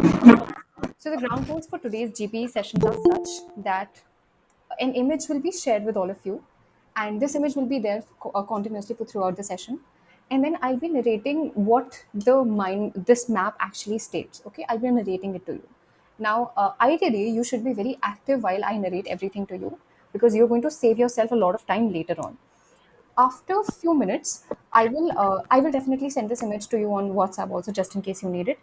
So the ground rules for today's GPE sessions are such that an image will be shared with all of you, and this image will be there continuously for throughout the session. And then I'll be narrating what this map actually states. Okay, I'll be narrating it to you. Now, ideally, you should be very active while I narrate everything to you because you're going to save yourself a lot of time later on. After a few minutes, I will definitely send this image to you on WhatsApp also, just in case you need it,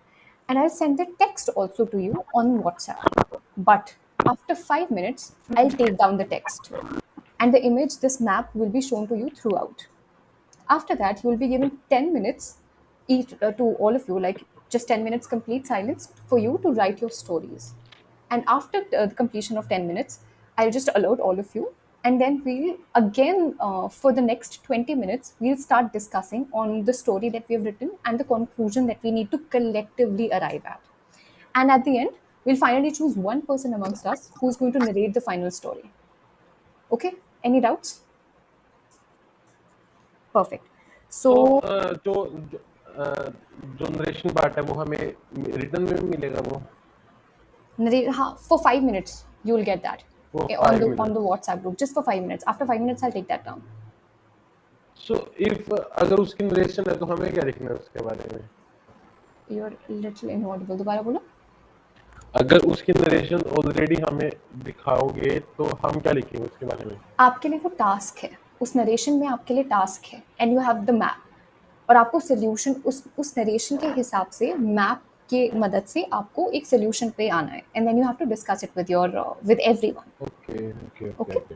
and I'll send the text also to you on WhatsApp. But after 5 minutes, I'll take down the text, and the image, this map, will be shown to you throughout. After that, you will be given 10 minutes each, to all of you, like just 10 minutes complete silence for you to write your stories. And after the completion of 10 minutes, I'll just alert all of you. And then we'll again, for the next 20 minutes, we'll start discussing on the story that we have written and the conclusion that we need to collectively arrive at. And at the end, we'll finally choose one person amongst us who's going to narrate the final story. Okay? Any doubts? Perfect. तो So, जो narration part है वो हमें return में मिलेगा वो for 5 minutes, you will get that वो on the 5 on the minutes WhatsApp group, just for 5 minutes. After 5 minutes, I'll take that down. So if अगर उसकी नरेशन है तो हमें क्या लिखना है उसके बारे में You're little inaudible. दोबारा बोलो. अगर उसकी नरेशन ऑलरेडी हमें दिखाओगे तो हम क्या लिखेंगे उसके बारे में आपके लिए वो टास्क है, उस नरेशन में आपके लिए टास्क है, and you have the map, और आपको सोल्यूशन उस नरेशन के हिसाब से मैप के मदद से आपको एक सोल्यूशन पे आना है, and then you have to discuss it with everyone. Okay okay okay Okay, okay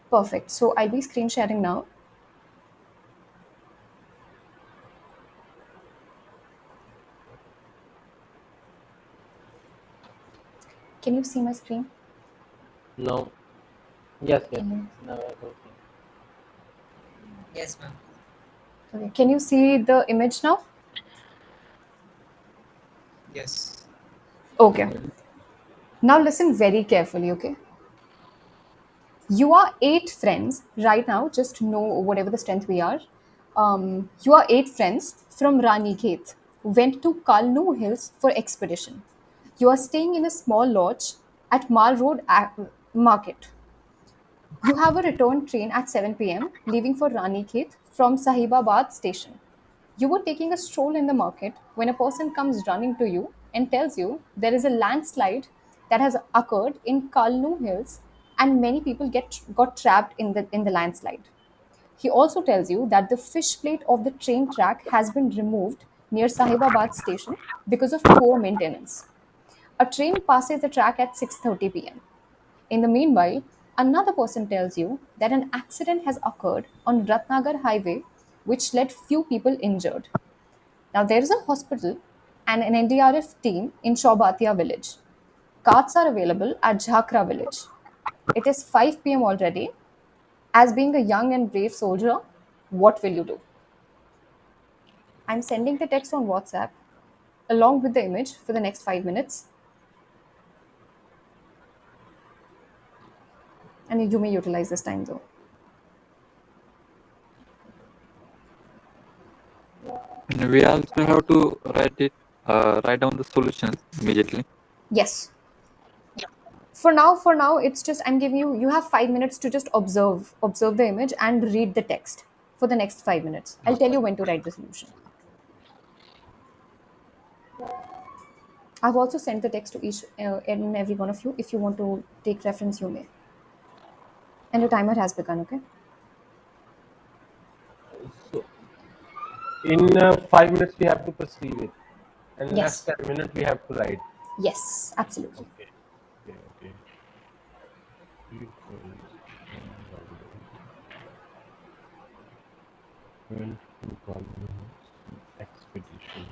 perfect. So I'll be screen sharing now. Can you see my screen? No yes yes Can you? No Yes, ma'am. Okay. Can you see the image now? Yes. Okay. Now listen very carefully, okay? You are 8 friends right now, just know whatever the strength we are. You are 8 friends from Ranikhet, went to Kalnu Hills for expedition. You are staying in a small lodge at Mal Road Market. You have a return train at 7 p.m., leaving for Ranikhet from Sahibabad station. You were taking a stroll in the market when a person comes running to you and tells you there is a landslide that has occurred in Kalnu Hills and many people got trapped in the landslide. He also tells you that the fish plate of the train track has been removed near Sahibabad station because of poor maintenance. A train passes the track at 6:30 p.m. In the meanwhile, another person tells you that an accident has occurred on Ratnagar highway which led few people injured. Now there is a hospital and an NDRF team in Shaubatia village. Carts are available at Jhakra village. It is 5 p.m. already. As being a young and brave soldier, what will you do? I'm sending the text on WhatsApp along with the image for the next 5 minutes, and you may utilize this time though. And we also have to write down the solutions immediately. Yes. For now, it's just I'm giving you. You have 5 minutes to just observe the image and read the text for the next 5 minutes. I'll tell you when to write the solution. I've also sent the text to each and every one of you. If you want to take reference, you may. And your timer has begun. Okay. So in 5 minutes we have to perceive it, and next Yes. 10 minutes we have to write. Yes. Absolutely. Okay, okay, okay. Went to Kalyan expedition.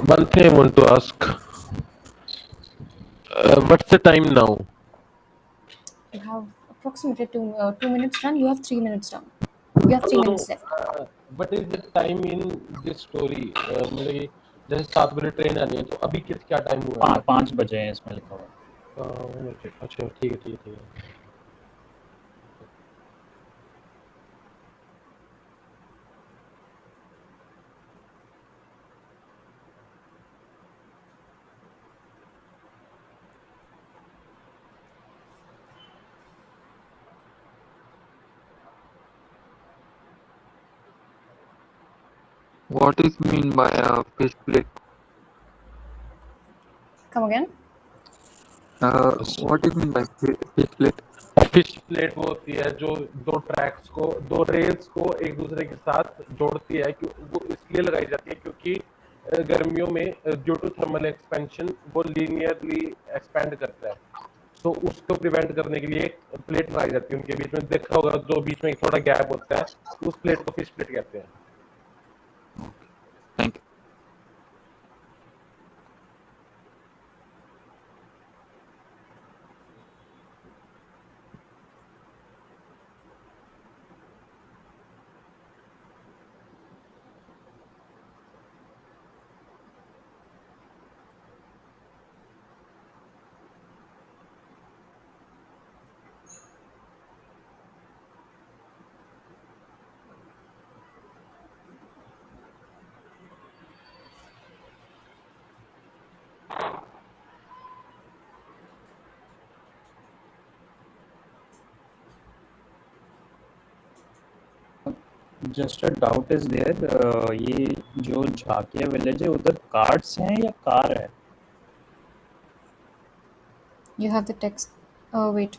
One thing I want to ask, what's the time now? You have approximately 2 minutes done. You have 3 minutes done. You have three No, no. minutes left. What is the time in this story? मतलब कि जैसे 7 बजे train आनी है तो अभी किस क्या टाइम हुआ है? 5 बजे है इसमें लिखा हुआ। अच्छा ठीक है ठीक है ठीक है। What is mean by a fish plate? Come again. What is mean by fish plate? Fish plate वो होती है जो दो ट्रैक्स को दो रेल्स को एक दूसरे के साथ जोड़ती है कि वो इसलिए लगाई जाती है क्योंकि गर्मियों में ड्यू टू थर्मल एक्सपेंशन वो लीनियरली एक्सपेंड करता है तो उसको प्रिवेंट करने के लिए एक प्लेट बनाई जाती है उनके बीच में देखा होगा जो बीच में थोड़ा गैप होता है उस प्लेट को फिश प्लेट कहते हैं। Thank you. Just a doubt is there, ये जो झाकिया विलेज है उधर कार्ड्स हैं या कार है? You have the text. Wait.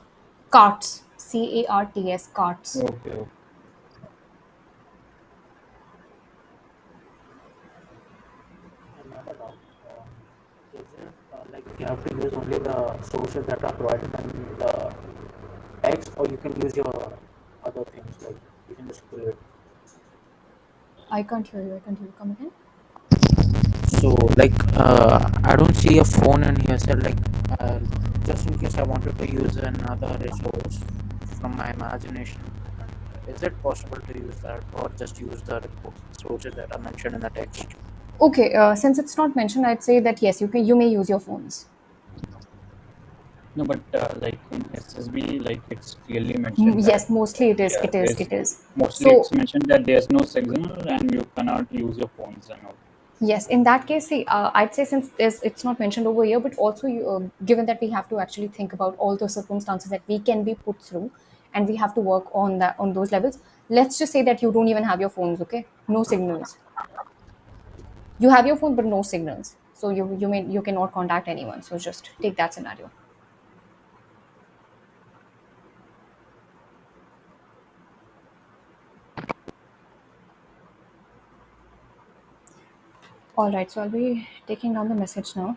Carts. CARTS. Carts. Okay. Another doubt. Is it like you have to use only the sources that are provided in the text, or you can use your other things like you can just pull it? I can't hear you. I can't hear you. Come again. So, like, I don't see a phone in here, so like, uh, just in case I wanted to use another resource from my imagination, is it possible to use that, or just use the sources that are mentioned in the text? Okay. Since it's not mentioned, I'd say that yes, you can. You may use your phones. No, but like in SSB, like it's clearly mentioned that Yes, mostly it is. yeah, It is. there's It is. mostly So it's mentioned that there's no signal and you cannot use your phones and all. yes, in that case, see, I'd say since it's not mentioned over here, but also given that we have to actually think about all the circumstances that we can be put through, and we have to work on that on those levels. Let's just say that you don't even have your phones. Okay, no signals. You have your phone, but no signals. So you cannot contact anyone. So just take that scenario. All right. So I'll be taking down the message now.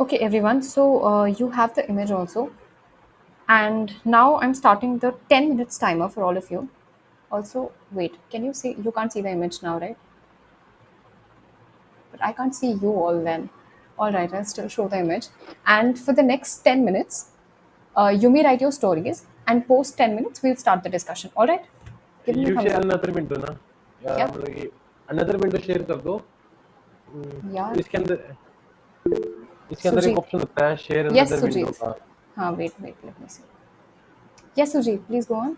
Okay, everyone. So you have the image also. And now I'm starting the 10 minutes timer for all of you. Also, wait, can you see? You can't see the image now, right? But I can't see you all then. All right, I'll still show the image. And for the next 10 minutes, you may write your stories and post 10 minutes, we'll start the discussion. All right? Give me a you thumbs share up. Another window ना क्या मतलब कि another window share कर दो। यार इसके अंदर एक सुजीत ऑप्शन होता है share yes another window Sujit का। हाँ wait let me see yes Sujit please go on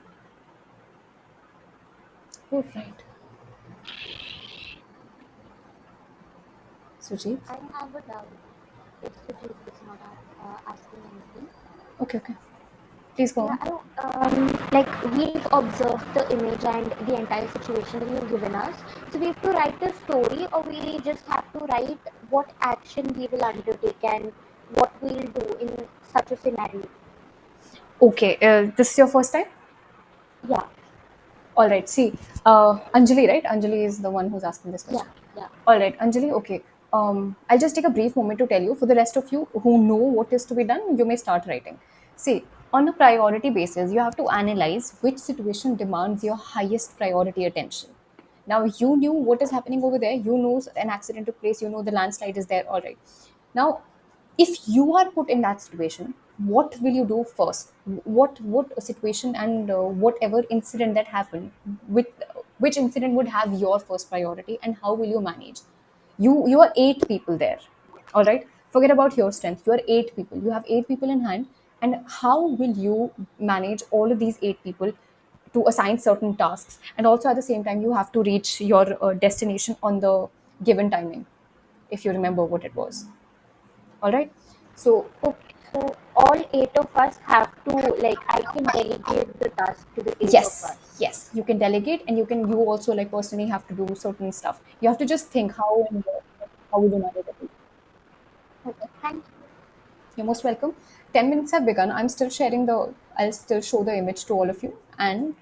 oh right Sujit I have a doubt if Sujit is not asking anything. okay please go Yeah, on like we've observed the image and the entire situation that you've given us. So we have to write a story, or we just have to write what action we will undertake and what we'll do in such a scenario. okay this is your first time. Yeah, All right. See, Anjali, right? Anjali is the one who's asking this yeah, question. yeah. All right, Anjali. Okay. I'll just take a brief moment to tell you. For the rest of you who know what is to be done, you may start writing. See, on a priority basis, you have to analyze which situation demands your highest priority attention. Now you knew what is happening over there. You know an accident took place. You know the landslide is there. All right. Now, if you are put in that situation, what will you do first? What situation and whatever incident that happened, with which incident would have your first priority, and how will you manage? You are eight people there. All right. Forget about your strength. You are eight people. You have eight people in hand, and how will you manage all of these eight people to assign certain tasks, and also at the same time you have to reach your destination on the given timing, if you remember what it was. All right. So Okay, so all eight of us have to, like, I can delegate the task to the eight of yes, us. yes, you can delegate, and you also like personally have to do certain stuff. You have to just think how and how will you manage it. Okay, thank you. You're most welcome. 10 minutes have begun. I'll still show the image to all of you, and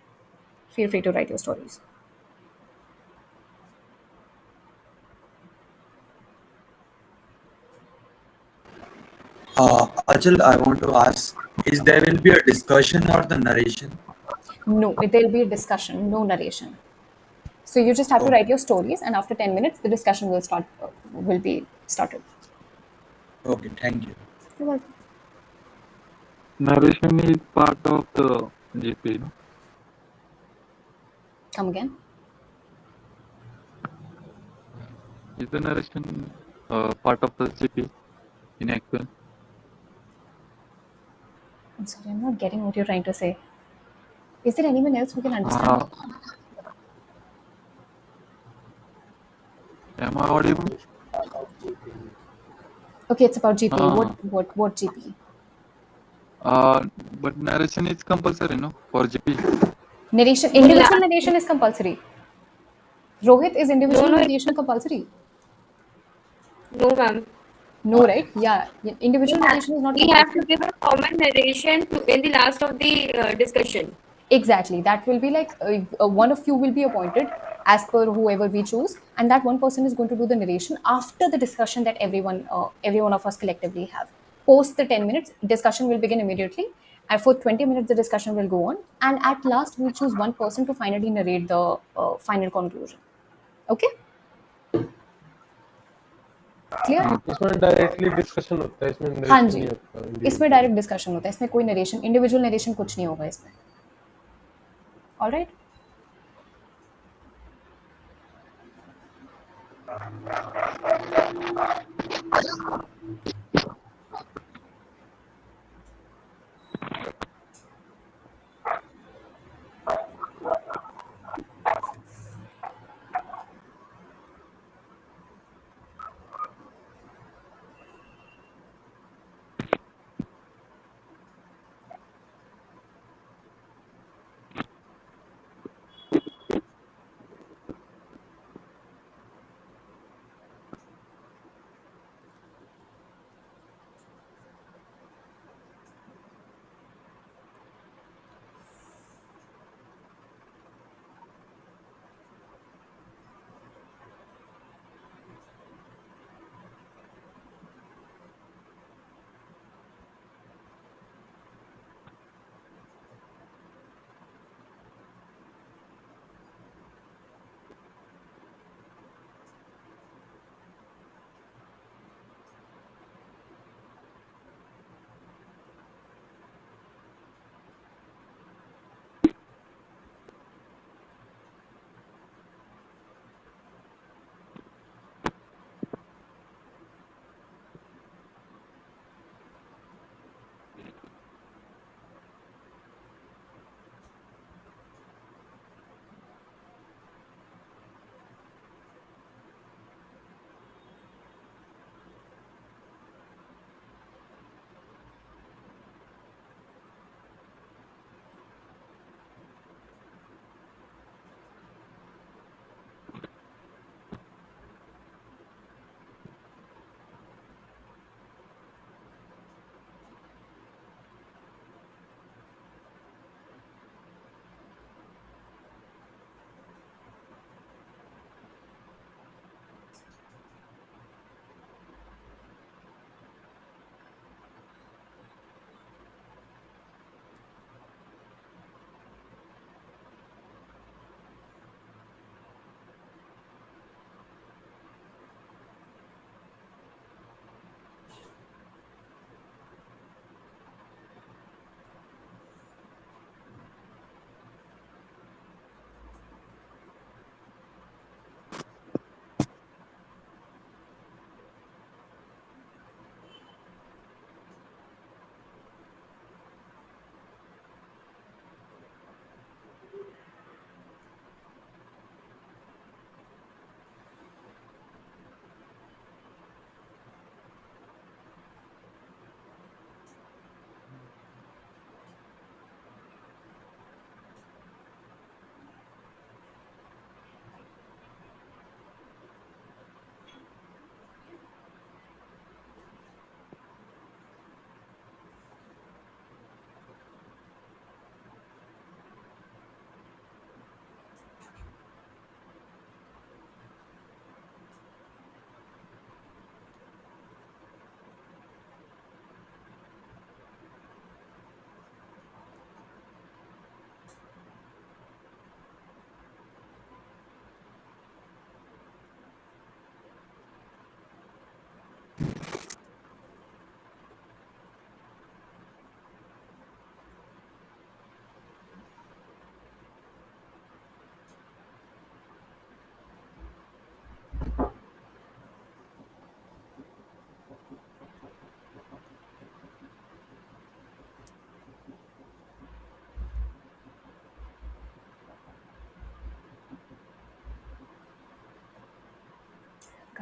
feel free to write your stories. Achal, I want to ask, is there will be a discussion or the narration? No, there'll be a discussion, no narration. So you just have to Oh, write your stories, and after 10 minutes, the discussion will be started. okay, thank you. You're welcome. Narration is part of the GP. No? Come again. Is the narration part of the GP in actual? I'm sorry, I'm not getting what you're trying to say. Is there anyone else who can understand? Uh, am I audible? Okay, it's about GP. Uh, What GP? uh, but narration is compulsory, no, for GP. Narration. In Individual last, narration is compulsory. Rohit, is no, individual no, narration compulsory? no, ma'am. No, right? Yeah, We individual have, narration is not we have to compulsory. give a common narration in the last of the discussion. Exactly. That will be like one of you will be appointed as per whoever we choose, and that one person is going to do the narration after the discussion that every one of us collectively have. Post the 10 minutes, discussion will begin immediately, and for 20 minutes the discussion will go on, and at last we'll choose one person to finally narrate the final conclusion. Okay, clear? Okay. इसमें directly discussion होता है, इसमें हाँ narration जी, नहीं होता इसमें individual. Direct discussion होता है, इसमें कोई नरेशन, इंडिविजुअल नरेशन कुछ नहीं होगा इसमें. Alright.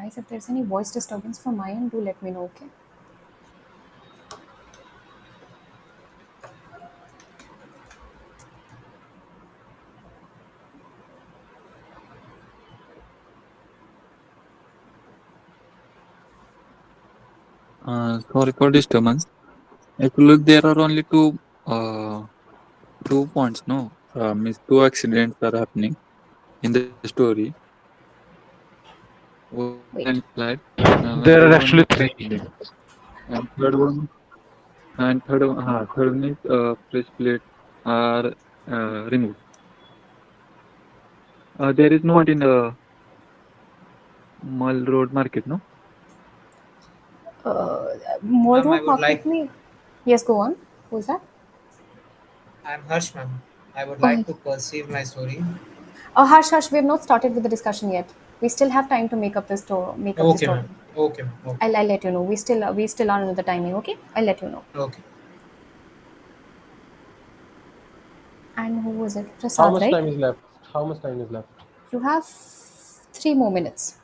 Guys, if there's any voice disturbance from my end, do let me know, okay? Sorry for disturbance. Actually, there are only uh, 2 points. No, means two accidents are happening in the story. One is Wait. landslide, and There another are one is actually three. accident. And third one is fresh plates are removed. There is no point in Mall Road Market. No. Mall Ma'am, I Road would Market like. me. Yes, go on. Who's that? I'm Harsh, ma'am. I would Oh, like to perceive my story. hush, hush. We have not started with the discussion yet. We still have time to make up make up the Okay, ma'am. story. Okay, ma'am. Okay. I'll let you know. We still are under the timing. Okay, I'll let you know. Okay. And who was it? How Prasad, much right? time is left? How much time is left? You have 3 more minutes.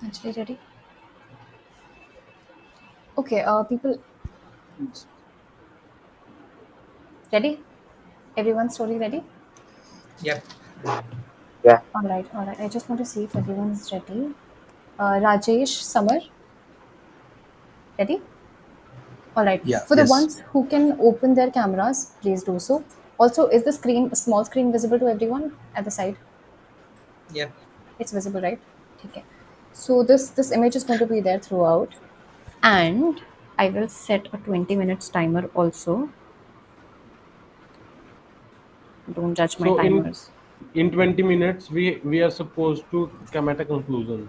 Actually, ready? Okay, people, ready? Everyone's story ready? Yep. Yeah. All right, all right. I just want to see if everyone's ready. Rajesh, Samar, ready? All right. Yeah, For the yes. ones who can open their cameras, please do so. Also, is the screen, small screen, visible to everyone at the side? Yep. It's visible, right? Okay. So this image is going to be there throughout, and I will set a 20 minutes timer also. Don't judge my So timers. in 20 minutes we are supposed to come at a conclusion.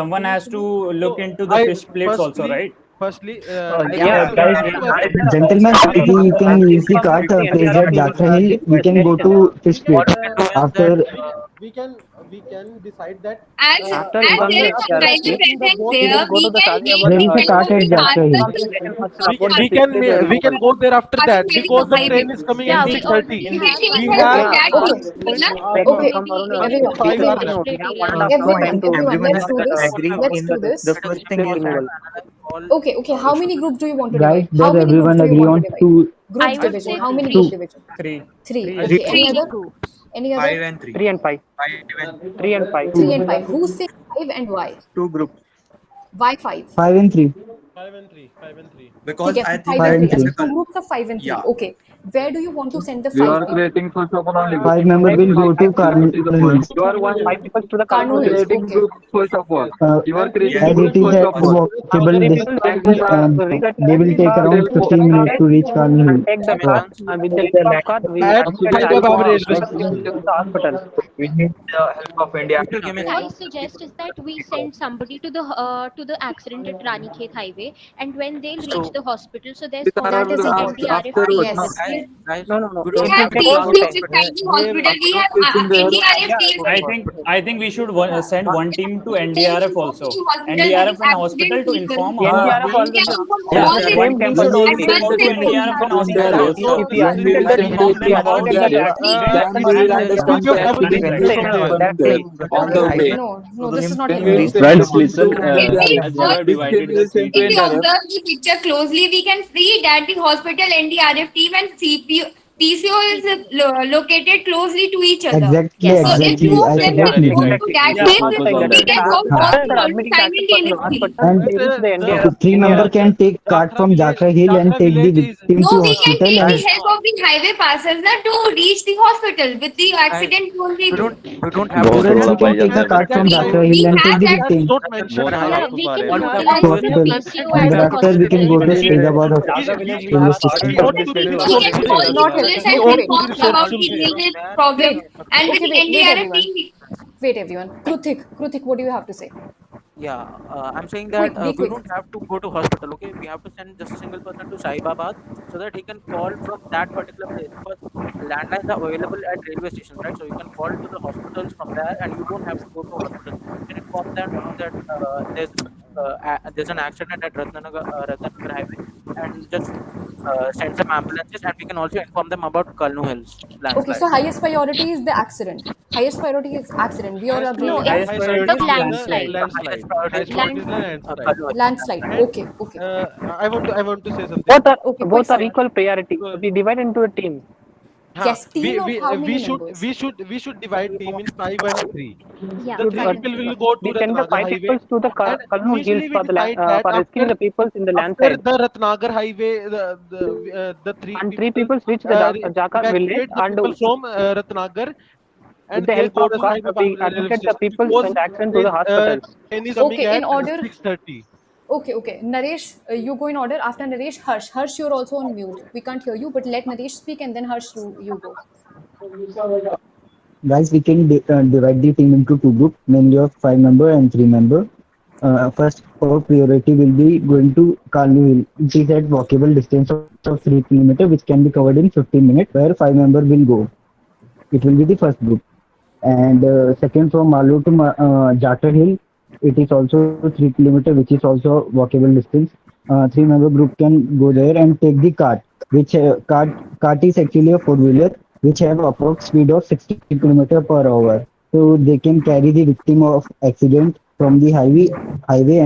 someone has to look So into the I fish plates also, right? I Yeah, want Yeah, to guys, add to I everything. Gentlemen, we can use the cart. Please at Jatra Hill. We can go to fish What plate we can do is that after. we can decide that As After as there after is Economics a after highway Galaxy, taking the present both we there, will steps, go we to the can Sadiabad There directly is a help cart of at the Jatra transfer Hill. the we transfer can we can go there after passing that by because the the highway. train is coming Yeah, at we 6:30. already in have Directly one We with help hour of have yeah, left. that our Okay, also. going to So take okay, from maybe around let's everyone, 5 hours take everyone, it left. We have daily 1.5 and hour everyone, time to everyone. everyone Let's has do to this. agree Let's in do the this. first thing is place. that Okay, okay. How many groups do you want to Guys, divide? does How many groups everyone do you agree want to on divide? two? Groups I would division. say How many group three. division? Three. Three. Three. Okay. Any Three other? groups. Any other? 5 and 3. 3 and 5. 5 and 3. 3 and 5. Three and Two. five. Who say five and why? two groups. Why five? 5 and 3. 5 and 3. ठीक Because है, I five think Five and that three. and as अच्छा, three. a two groups of five and three. yeah, Okay. Where do you want to send the You five are people? creating first of all only. 5 member will go to Carmel What is the point? Hills. You are one. 5 people to the Kanu You are Kalnu Hills. Hills. creating Okay. group first of all. Uh, You are yes, creating as group it is first a of all. walkable 3 people distance, reach they will take the around 15 minutes to reach Carmel and Hill. take the car. Walk. With the help of car, we At admitted Saidabad railway to station. the hospital. We need the help of India. What I suggest is that we send somebody to the accident at Ranikhet Highway, and when they'll reach So the hospital, so there's There That are is always important. NDRF afterward. team No, Yes. there. guys, No, no, no. we We don't It will have have to take three go long to groups time. inside hospital. the hospital. We Group have is in there. NDRF team Go to hospital. I think we should send one team to NDRF also. to hospital that is NDRF and accident hospital to people. inform NDRF We always can inform yeah, all Yes, the same one team team for should the also same be day. sent to advanced NDRF and When hospital there is also If we when we admitted and the send inform the them team to about admitted that the NDRF, accident then we will We understand give that everything when to we from send there. one that there team on Okay. the highway way, No, no, to this the is not then making we any will reach send sense. the Friends, team to listen. If we NDRF. As you have observe Which team divided the will send to people, NDRF? the picture closely, we can see that the hospital NDRF team and PCO is located closely to each other. Exactly, So Yes. if two exactly. of I them yeah, support will go Nitin. to exactly. that yeah, place, I'm focus saying on that we that. can solve हाँ. all the after problems admitting that person to the simultaneously. hospital, And we reach the The so NDRF three team. member can take cart Jakra from village, Jatra Hill and Jakra take the village is victim No, to we can hospital take and the help of the highway passers na, to reach the hospital. With the guys, accident only we go. don't have to बहुत send students road we भाई can somebody take to the जाता the है cart hospital. from Yeah, Jatra we Hill and take have the that. just victim don't mention बहुत highway. Yeah, फालतू we बात can है All यार to mobilize Kalnu the Hills, hospital, PCO and at the thereafter we can hospital. go to Faizabad Jaga village, we railway have station. authority We of own this पूरी railway research We also. can soon call रहे the Not हैं. yet. police We and Okay, own wait. पूरी inform research about soon the रहे हैं. railway problem. Wait. And with Okay, the wait. Wait, NDRF everyone. team, Wait, everyone. Kruthik, what do you have to say? Yeah, I'm saying that Quick, be we quick. don't have to go to hospital. Okay, we have to send just a single person to Saibabad so that he can call from that particular place because landlines are available at railway stations, right? So you can call to the hospitals from there, and you don't have to go to hospital. You can inform them that there's an accident at Ratnanagar Highway, and just send some ambulances, and we can also inform them about Kalnu Hills Okay, landslide. so highest priority is the accident. Highest priority is accident. We all agree No, on that. it's Highest Highest priority the priority is is the landslide. landslide. The highest landslide. priority is Highest for priority Land. is the landslide. Kalnu Hills Landslide. landslide. Okay, okay. I want to say something. Both are Okay, quick, both are Sagar. equal priority. Uh, So we divide into a team. हाँ, Yes, team of how many members? we should divide team in 5 and 3. Yeah, The Should three five people and will three. go to we send the Ratnagar 5 people highway, to the and Kalnu Hills initially we decide that for rescuing the people in the after landslide, the Ratnagar highway, the three and 3 people people reach the Jaka village, evacuate the and people from Ratnagar, with and the they help go of to car, Saibabad we railway admitted the station people because in the accident to the hospitals. train is coming Okay, at in order. 6:30. Okay, okay. Naresh, you go in order. After Naresh, Harsh. Harsh, you're also on mute. We can't hear you, but let Naresh speak and then Harsh, you go. Guys, we can divide the team into two groups, mainly of 5 member and 3 member. First, our priority will be going to Kalnu Hill. It is at walkable distance of 3 kilometers, which can be covered in 15 minutes, where 5 member will go. It will be the first group. And second, from Malu to Jatar Hill, it is also 3 kilometers, which is also walkable distance. 3 member group can go there and take the cart, which cart is actually a four-wheeler, which have approx speed of 60 km per hour. So they can carry the victim of accident from the highway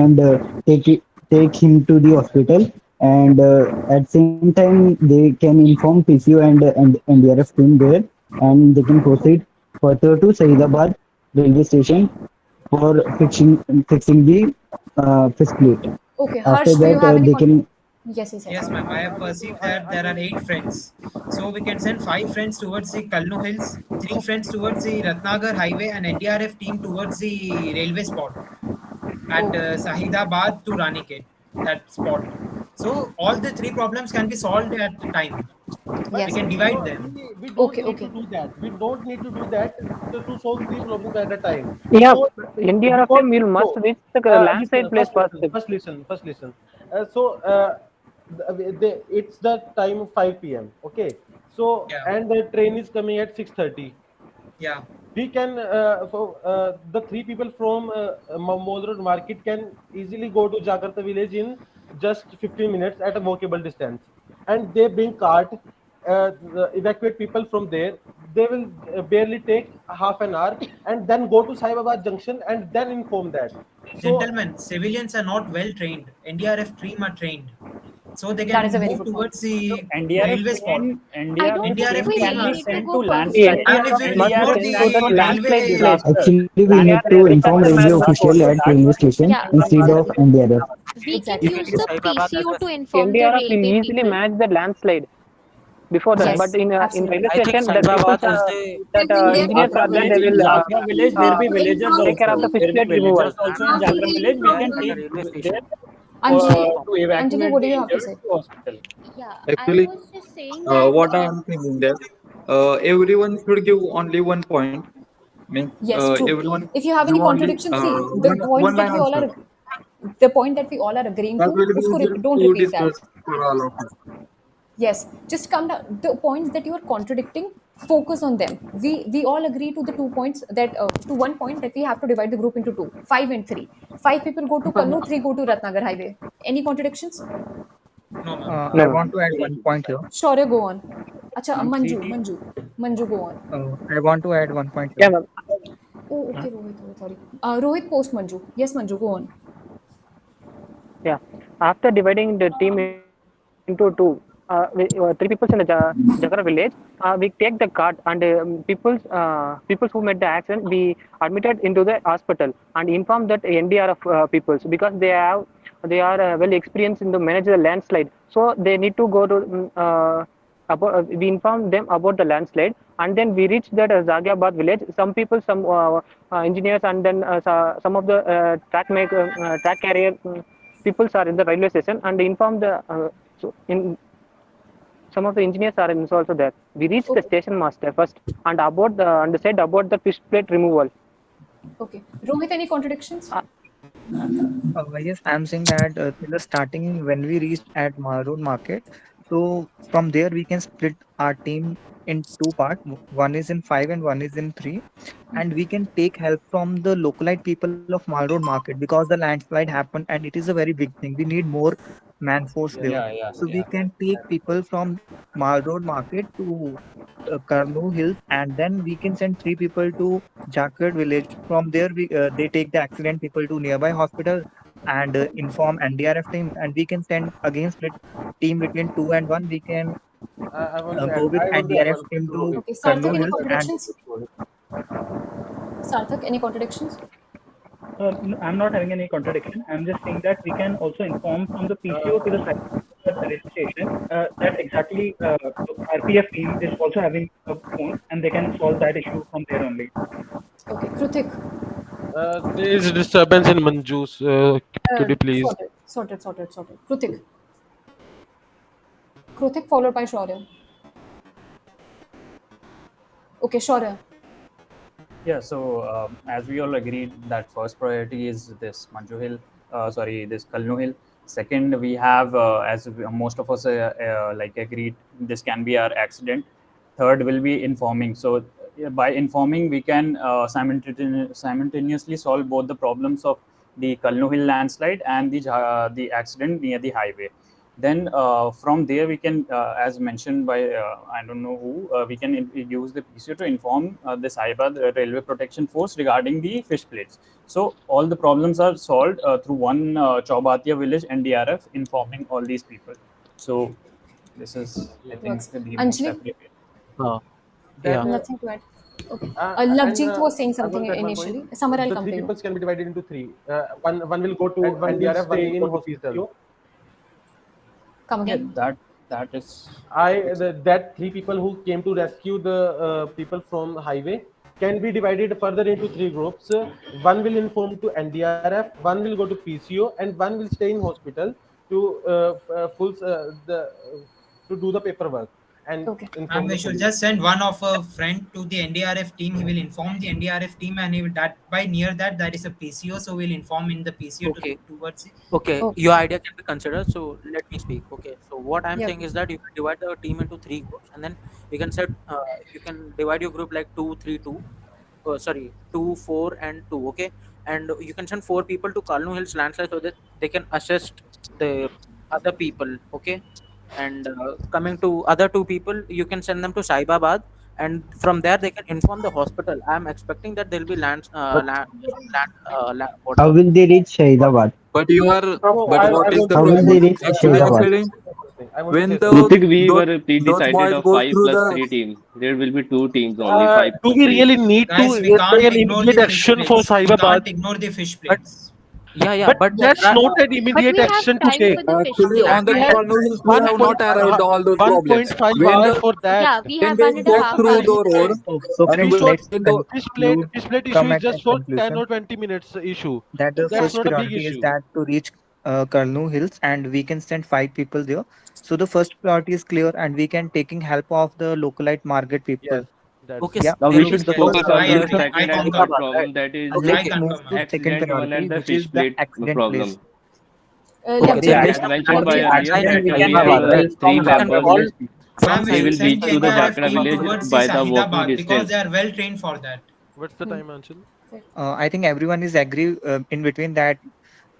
and take him to the hospital. And at same time, they can inform PCO and NDRF team there, and they can proceed further to Saidabad railway station for fixing the fifth plate. Okay, After Harsh, do you that, have any they con? can. Yes, yes, yes. Yes, ma'am. I have perceived that there are 8 friends. So we can send 5 friends towards the Kalnu Hills, 3 friends towards the Ratnagar Highway, and NDRF team towards the railway spot at Okay. Sahidabad to Ranikhet, that spot. So all the 3 problems can be solved at the time. But We Yes. can divide them. we don't Okay, need to okay. do that. We don't need to do that to solve 3 problems at a time. Yeah, Because NDRF because team will must so reach the listen, landslide place first. first listen. It's the time 5 p.m. Okay, so Yeah, and the train is coming at 6:30. yeah. we can the three people from Mall Road Market can easily go to Jakarta village in just 15 minutes at a walkable distance, and they bring cart, evacuate people from there. They will barely take half an hour, and then go to Saibaba Junction and then inform that. So Gentlemen, civilians are not well trained. NDRF team are trained, so they That is a can very move good point. towards So the NDRF railway spot. team, I don't NDRF think team NDRF we team can be are, need to sent go to The personal. landslide. and if NDRF it must is be not NDRF sent to can the the be sent landslide to railway, place. disaster. Actually, we need NDRF to can inform send railway disaster official force. So at that railway was the station Yeah, Central instead of Bharat. NDRF. we can Exactly. use the Saibaba, PCO that's to the inform the NDRF will railway easily people. match the landslide before that. But Yes, in absolutely. railway I think station, that people Saibabad is the that In engineers Jakra are there, village, they in will Jakra village, there be villagers take care of also. the fish There be plate removal. villagers also in Jakra village. We can at the take railway there station. for Anjali, to Anjali, evacuate what do the you have to injured say? to hospital. Yeah, I Actually, was just saying that what I am thinking that everyone should give only one point. Means Yes, true. everyone If you have give any only contradiction, see the one points that line we all answer. are, the point that we all are agreeing That to, will be usko easier don't to repeat that. discuss for all of us. Yes, just come down. The points that you are contradicting, focus on them. We all agree to the 2 points that to one point that we have to divide the group into two, 5 and 3. 5 people go to Kalnu, 3 go to Ratnagar Highway. Any contradictions? no, ma'am. No, I ma'am. want to add one point here. Shaurya, go on. Acha, Ma'am, three team. Manju, go on. I want to add one point Yeah, here. ma'am. Oh, okay, Rohit, sorry. Rohit, post Manju. Yes, Manju, go on. Yeah. After dividing the team into two, three people in the Jagra village, we take the cart and peoples who met the accident, we admitted into the hospital and informed that NDRF peoples because they are well experienced in the manage the landslide. So they need to go to we informed them about the landslide, and then we reached that Zagiabad village. Some people, some engineers, and then some of the track carrier people are in the railway station and inform the so in some of the engineers are also there. We reached the Okay, station master first and said about the fish plate removal. okay. Rohit, any contradictions? Uh, Yes, I'm saying that in the starting when we reached at Road Market, so from there we can split our team in two parts. One is in five and one is in three, and we can take help from the localite people of Mall Road Market because the landslide happened and it is a very big thing. We need more man force yes, there, Yeah, yeah, so we yeah. can take people from Mall Road Market to Karno Hills, and then we can send three people to Jacquard village. From there, they take the accident people to nearby hospital and inform NDRF team, and we can send again split team between two and one. We can go with I want to add NDRF one point team to to Rohit. Okay, Sarthak, Karno any Hills, and contradictions? Sarthak, any contradictions? No, I'm not having any contradiction. I'm just saying that we can also inform from the PCO to the site railway station that exactly the RPF team is also having a phone and they can solve that issue from there only. Okay, Krutik, There is disturbance in Manju's. Could you please? sorted. Krutik followed by Shaurya. Okay, Shaurya. Yeah, so as we all agreed that first priority is this Manju Hill, this Kalnu Hill. Second, we have, most of us like agreed, this can be our accident. Third will be informing. So by informing, we can simultaneously solve both the problems of the Kalnu Hill landslide and the accident near the highway. Then from there we can, as mentioned by I don't know who, we can use the PCO to inform the cyber railway protection force regarding the fish plates. So all the problems are solved through one Chaubatia village NDRF informing all these people. So this is, I think, Works. the most Anjali, appropriate. Uh, That yeah. nothing to add. Okay. and Lavjeet was saying I something want to add one point. initially. Samar, I'll The come three to you. peoples can be divided into three. One will go to And one will NDRF, one stay stay in go to hospital. PCO. Come Yeah, again. that is That three people who came to rescue the people from highway can be divided further into three groups. One will inform to NDRF, one will go to PCO, and one will stay in hospital to to do the paperwork and Okay. inform And the we should police. just send one of a friend to the NDRF team. He will inform the NDRF team, and he will that by near that there is a PCO, so we'll inform in the PCO to Okay. towards. Okay. Okay. Your idea can be considered. So let me speak. Okay. So what I'm Yeah. saying is that you can divide the team into three groups, and then you can set. You can divide your group like two, three, two. sorry, 2, 4, and 2. Okay, and you can send 4 people to Kalnu Hills landslide so that they can assist the other people. Okay, and coming to other 2 people, you can send them to Saibabad, and from there they can inform the hospital. I'm expecting that there'll be But what How will they reach Shahidabad? But you are. no, But what I is want the to How say will they problem? reach something. Actually, I Shahidabad? want to actually, say something. I want to when say something. the Rutik, we those were those pre-decided boys of goes five through plus the three teams. There will be two teams only, five Do plus we three. really need to Guys, we take can't an ignore the immediate fish action for plates. We Saibabad? can't ignore the fish But plates. yeah, but but that's there are not an But immediate we have action to time take. for the fish actually on plates. the We had Konu Hills we one have point not arrived all those problems. 1.5 When hours the for that. Yeah, we when have they 1.5 walk through hours. the road So and Fish friends, was let's when the conclude, fish plate issue come is at a just for 10 conclusion or 20 minutes issue. that the That's first not a Exactly. big priority is issue. that to reach Karnu Hills, and we can send 5 people there. So the first priority is clear, and we can taking help of the localite market people. Yes, that's okay, it. Yeah, Now we this there is is should the Yes, first focus on I priority. the agree. I second and concur. third Saibabad, right? problem, that is Okay, I Let's concur, move to ma'am. second accident one priority, and the which is fish the plate accident place. problem. okay. Let The me Then As let's accident talk mentioned about place by the is earlier, actually Actually, accident we that place. can we have Shahidabad, right? three You can members call from Ma'am, we should we will send Saibabad the reach to the to NDRF Bhakra team village towards the by the walking Shahidabad because they distance. are well trained for that. What's the time, Anshul? I think everyone is agree in between that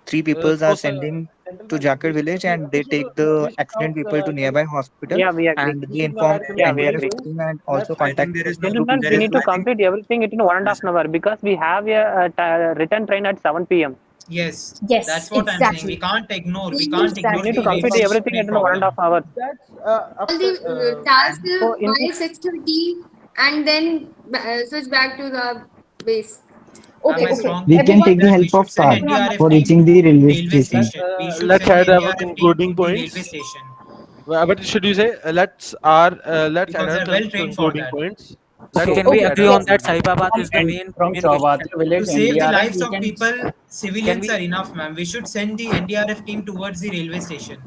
three peoples So, are sending to Jakar village and they take the we should accident people to nearby hospital Yeah, we agree. and they inform Yeah, we NDRF agree. team and let's also contact the group Gentlemen, we leaders. need to complete everything in 1.5 hours because we have a return train at 7 p.m. Yes, Yes, that's what I'm saying. We exactly. can't ignore. We can't We ignore need to Exactly. the complete railway Yes. everything plate in one and a problem. half hours. that's up All to the tasks So in by 6:30 and then switch back to the base. Ma'am, Okay, I okay. strongly We can believe Everyone, take the that we help should of send car everyone have NDRF for team reaching to the railway railway station. station. We should let's send the add our NDRF team concluding to the railway points. station What should you say? Let's add because our they're well trained for concluding that. points. okay, Let's can we okay, add agree our on yes. that concluding points. Saibabad is the and main from communication Chowbatra center? To village save the NDRF lives we of can people, Can civilians we are enough, ma'am. We should send the NDRF team towards the railway station.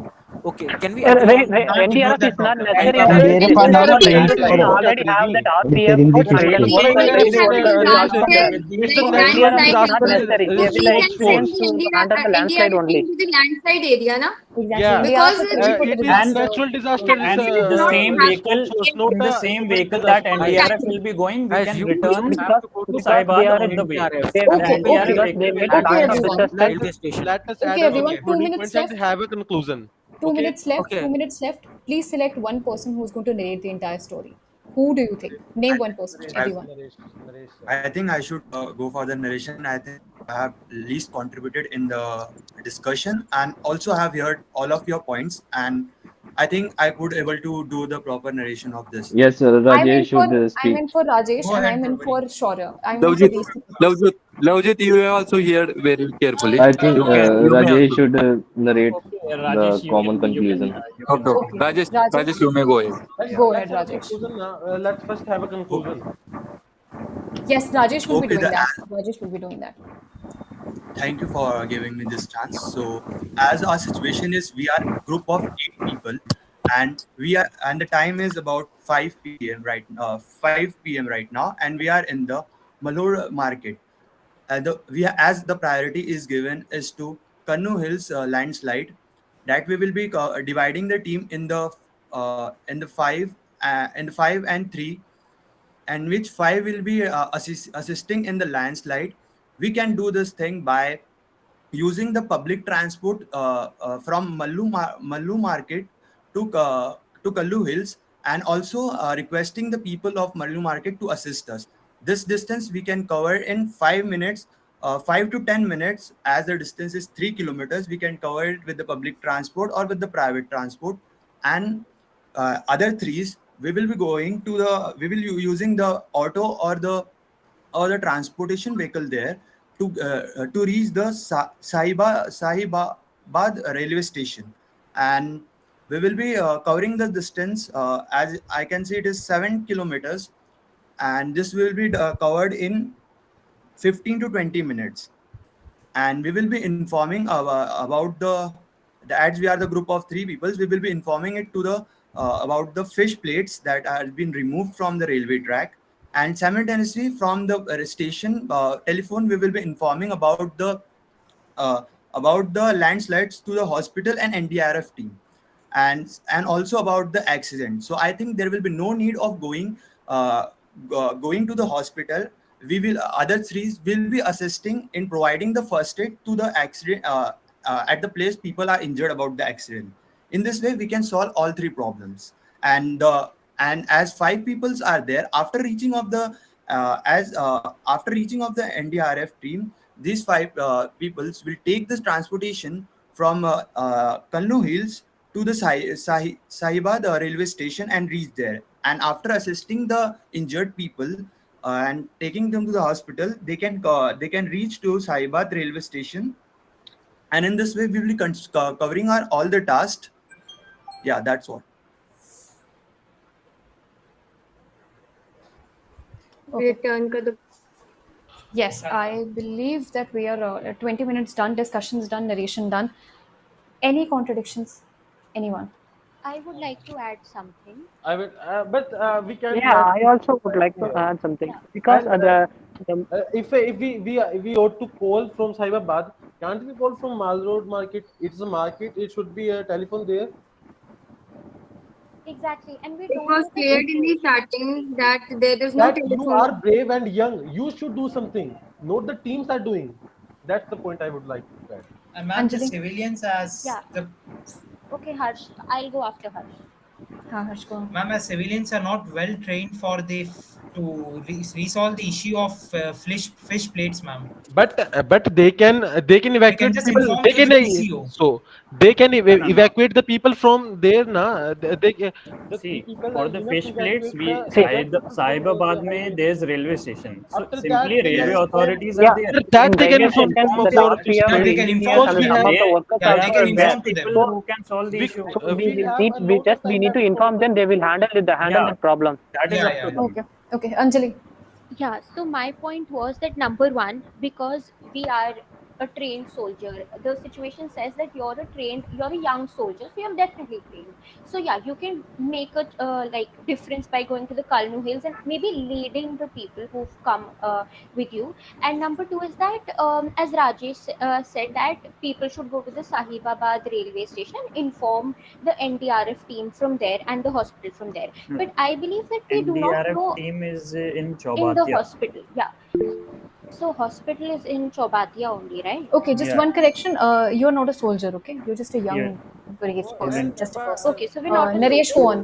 okay? Can we agree on We can't ignore NDRF that is not problem. necessary at Saibabad? that NDRF place are not because NDRF trained is we for already have that RPF repairing the and fish the plate. railway. What So NDRF it is is What what trained happened it is last also for year, there. it's the like natural NDRF is landslide not disaster area? necessary. So we response can It's send trained force. the to handle the landslide NDRF only. team to the landslide area, na? exactly. Yeah, NDRF Because is trained for the it is and disaster. natural disaster the and accident the not same response vehicle force, happening. not in the a same human vehicle that disaster. Guys, NDRF Exactly. will be going, we guys, can you return have because to go to to because the they Saibad are on the way, NDRF they, and Okay, and NDRF okay. because they vehicle made will a Okay, start target of from everyone. there. disaster. Let railway us station. let us Okay, add our everyone. Okay. Two concluding minutes points and left. have a conclusion. 2 minutes Okay. left. Okay, 2 minutes left. Please select one person who's going to narrate the entire story. Who do you think? Name one person, everyone. Naresh, Naresh, sir. I think I should go for the narration. I think I have least contributed in the discussion and also have heard all of your points. And I think I could able to do the proper narration of this. Yes, I'm Rajesh in for should I'm speak. in for Rajesh Go and ahead, I'm in for Probali. Shaurya. I'm in for Lavjit, these two. Lavjit, you have also heard very carefully. I think You may Rajesh also. should narrate Okay, the Rajesh, common you can conclusion. Okay, okay. Okay, Rajesh, Rajesh, you may go ahead. go Let's ahead, have a Rajesh. conclusion now. Let's first have a O- conclusion. Yes, Rajesh will be Okay, doing that. Rajesh will be doing that. thank you for giving me this chance. So, as our situation is, we are group of 8 people, and the time is about 5 p.m. right 5 p.m. right now, and we are in the Malur market. As the priority is given is to Kannu Hills landslide, that we will be dividing the team in the five and three, and which five will be assisting in the landslide. We can do this thing by using the public transport from Mallu Market to Kallu Hills, and also requesting the people of Mallu Market to assist us. This distance we can cover in 5 minutes, 5 to 10 minutes, as the distance is 3 kilometers. We can cover it with the public transport or with the private transport, and other threes we will be going to the we will using the auto or the transportation vehicle there to reach the Sahibabad railway station, and we will be covering the distance, as I can see it is 7 kilometers, and this will be covered in 15 to 20 minutes. And we will be informing about the as we are the group of 3 people, we will be informing it to the about the fish plates that have been removed from the railway track, and simultaneously from the station telephone we will be informing uh, about the landslides to the hospital and NDRF team, and also about the accident. So I think there will be no need of going to the hospital, we will other three will be assisting in providing the first aid to the accident at the place people are injured about the accident. In this way we can solve all three problems. And as five peoples are there, after reaching of the as after reaching of the NDRF team, these five peoples will take this transportation from Kalnu Hills to the Sahibad railway station and reach there. And after assisting the injured people and taking them to the hospital, they can reach to Sahibad railway station. And in this way, we will be covering our all the tasks. Yeah, that's what. Okay. Yes, I believe that we are 20 minutes done, discussions done, narration done. Any contradictions? Anyone? I would like to add something. I will, but we can Yeah, let I also would like to here. add something Yeah. because And the if we ought to call from Saibabad, can't we call from Mall Road Market? It's a market. It should be a telephone there. Exactly. And we It don't was know the cleared in the situation. starting that there is no That you telephone. are brave and young. You should do something. Not the teams are doing. That's the point I would like to add. And ma'am, the Anjali? civilians as Yeah. the Okay, Harsh. I'll go after Harsh. Ha, Harsh, go on. ma'am, as civilians are not well trained for to resolve the issue of fish plates, ma'am. But they can We can evacuate the just people. inform They to the can PCO. so they can No, no, no. evacuate the people from there. Na the three See, people for the enough fish plates, evacuate we see. the people from the Saibabad mein highway. there's railway station. So After simply that they railway can Yes. inform. authorities are Yeah, there. After that in they can railway inform stations, of the your doctors, Yeah, officials they can engineers, inform because to and we some them. of have the workers Yeah, are they yeah can there. inform to them. People So, who can solve the we issue. so we have a we lot of just time we need to left for inform them. They will handle Yeah, that problem. that is Yeah, up to yeah. them. Okay. Okay. Anjali. Yeah, so my point was that number one, because we are a trained soldier, the situation says that you're a young soldier, so you're definitely trained. So yeah, you can make a like difference by going to the Kalnu Hills and maybe leading the people who've come with you. And number two is that, as Rajesh said, that people should go to the Sahibabad railway station, inform the NDRF team from there and the hospital from there. No, But I believe that we do not NDRF know team is in in the Chaubatia. hospital. Yeah. So hospital is in Chobatia only, right? Okay, just Yeah, one correction. You're not a soldier, okay? You're just a yeah, young brave no, person, student. and just a but, person. Okay, so we're not a Naresh, soldier. go on.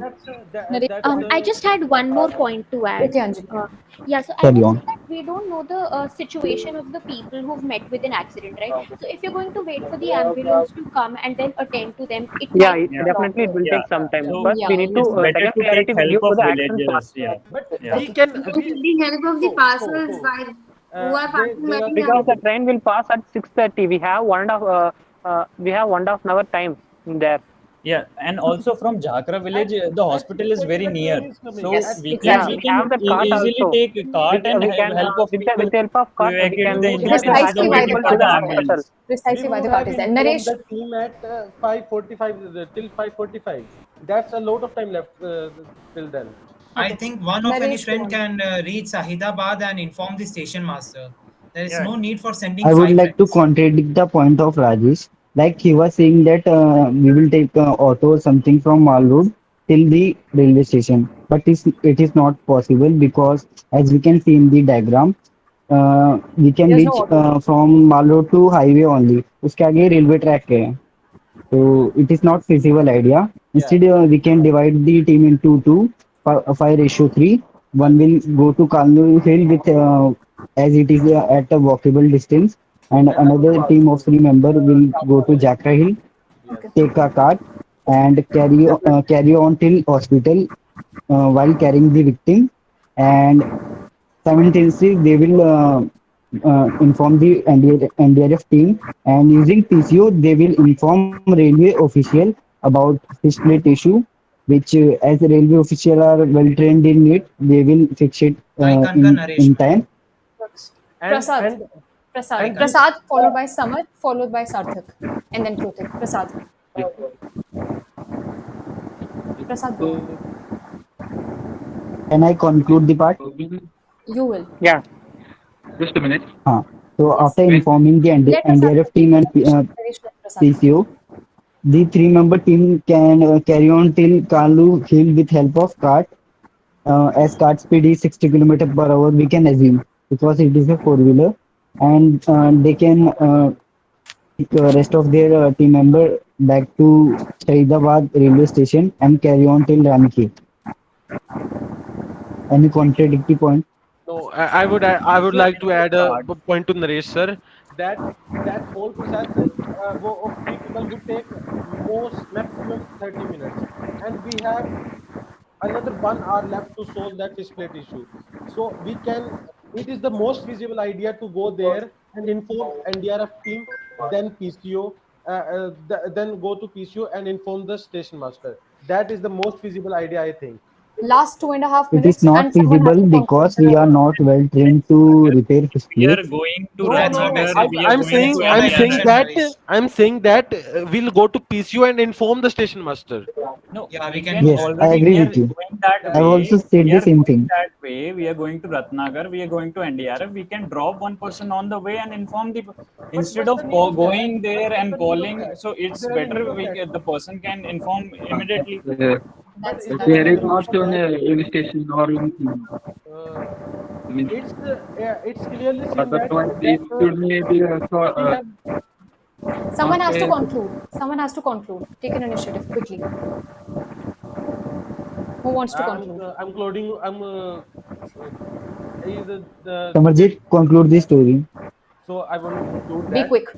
Naresh, that's I just had one more point to add. okay, Anjali. Uh, yeah, so I Carry was on. saying that we don't know the situation of the people who've met with an accident, right? So if you're going to wait for the ambulance to come and then attend to them, it Yeah, might Yeah, take definitely it longer. will yeah. take some time. So But we Yeah, need to it's better second to take priority we help give for of the accident part. villagers. Yeah, but yeah. we can Then we with the help of the so so passers so by who are passing by there are the Because the ambulance. train will pass at 6:30. We have 1.5 hour time there. Yeah, and also from Jhakra village, the at hospital is 6:30 very the train near. is coming So yes, at Yeah, exactly. we have the cart easily also. take a cart and We have can help of with people the help of to cart we evacuate can the would we have injured can instead of Precisely why the waiting people for to cart the the is there. hospital. ambulance. we Precisely why would the cart have is there. informed Naresh, the team at 5:45 till 5:45. That's a lot of time left till then. I okay. think one of any Naresh, go friend on. can reach Sahidabad and inform the station master. There is Yeah, no need for sending I would five like to friends. contradict the point of Rajesh. Like he was saying that we will take auto or something from Mall Road till the railway station, but it is not possible because as we can see in the diagram, we can There's no reach auto. from Mall Road to highway only. उसके आगे railway track है. So it is not feasible idea. Yeah. Instead, we can divide the team into two, 5:3. One will go to Kalnu Hill with as it is at a walkable distance, and And other another team of three member will go to Jakra Hill, yes. Okay. take a cart, and carry on till hospital while carrying the victim, and simultaneously, they will inform the NDRF team, and using PCO, they will inform railway official about fish plate issue, which as the railway official are well trained in it, they will fix it I concur, Naresh, in ma'am. time. Works. and Prasad. and I Prasad. and this concur. Prasad followed by Samar, followed by Sarthak, and then Krutik. Prasad. Prasad, go on. So, Can I conclude the part? You will. Yeah, just a minute. So after Yes. When informing the Let Prasad NDRF complete team the and narration. Naresh, let Prasad complete. PCO, the three-member team can carry on till Kalu Hill with help of cart as cart speed is 60 km per hour, we can assume. because it is a four-wheeler, and they can take rest of their team member back to Shaheedabad railway station and carry on till Ranki. Any contradictory point? No, I would So like in to the add a card, point to Naresh sir, that that whole process of three people would take most maximum 30 minutes, and we have another 1 hour left to solve that fish plate issue. So we can. It is the most feasible idea to go there and inform NDRF team, then PCO, then go to PCO and inform the station master. That is the most feasible idea, I think. Last 2.5 It is minutes, not and someone has feasible to conclude because we are the. not well trained to repair fish we are plates. going to No, That's no, what I no. Ratnagar, said. we are I'm going That's to saying, what I'm I saying NDRF. mentioned, that, Naresh. we'll go to PCO and inform the station master. No, Yeah, we we can do can Yes, that. I already, agree we are with you. going that Yeah. I've also way. said We the are same going thing. that way. We are going to Ratnagar. We are going to NDRF. We can drop one person on the way and inform the. But Instead what's of the need of that? going there What's and the need of calling, that? so Is it's there any need better of that? the person can inform immediately. Uh, But That's is there there that's any is very need not of true. on that? a hill station or anything. Uh, I mean, it's clearly seen that otherwise that it should maybe we have. Someone not has to a. conclude. Someone has to conclude. Take an initiative quickly. Who wants to conclude? I'm clouding. Uh, the Samarjit, conclude the story. So I want to conclude Be that quick.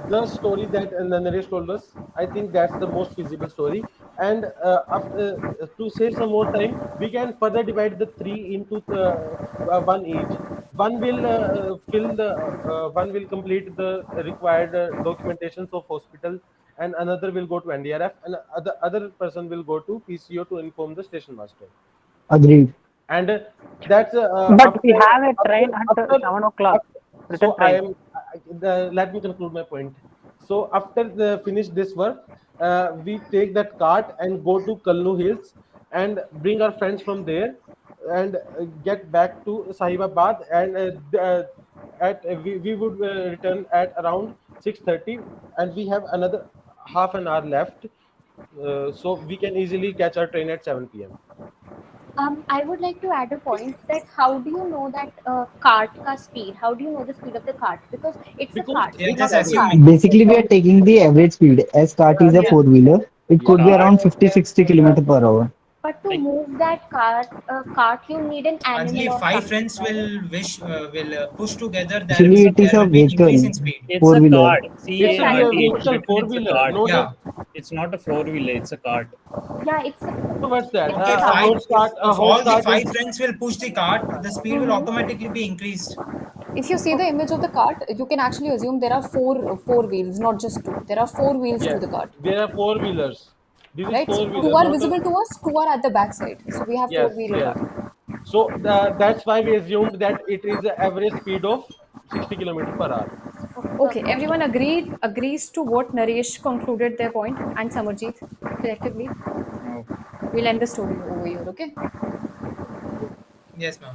the story that Naresh told us, I think that's the most feasible story. And after, to save some more time, we can further divide the three into one each. One will one will complete the required documentations of hospital, and another will go to NDRF, and other person will go to PCO to inform the station master. Agreed. And that's But we after have a after train at after 7 o'clock, so return I train. am let me conclude my point. So after the finish this work, we take that cart and go to Kalnu Hills and bring our friends from there, and get back to Sahibabad, and we would return at around 6:30, and we have another half an hour left, so we can easily catch our train at 7 p.m. I would like to add a point that how do you know that cart ka speed? How do you know the speed of the cart? Because it's a Because cart, Yeah, it's it's just not a average. car. assuming. Basically, we are taking the average speed. As cart is a Yes, four-wheeler, it yes. could be Card, around 50-60 kilometer per hour. But to like move that cart, you need an Only animal or five something, friends right? will push together. it's Actually, a it is There a will be increase in vehicle, speed. it's a four-wheeler. card. It's a CART. vehicle, Written, four it's a wheeler, card. not a. Yeah. It's not a four wheeler. It's a cart. Yeah, it's a So what's that? it's a Okay, A cart. fine. horse cart. A If horse all the cart is. five friends will push the cart, the speed will Mm-hmm. automatically be increased. If you see the Okay. image of the cart, you can actually assume there are four wheels, not just two. There are four wheels to Yes, the cart, there are four wheelers. This is right? So four two wheelers, are not a. visible to us, two are at the back side. So we have four Yes, wheel yes. cart. So that's why we assumed that it is an average speed of 60 kilometer per hour. Okay, Okay, perfect. everyone agrees to what Naresh concluded their point, and Samarjit collectively. Okay. We'll end the story over here. Okay. Yes, ma'am.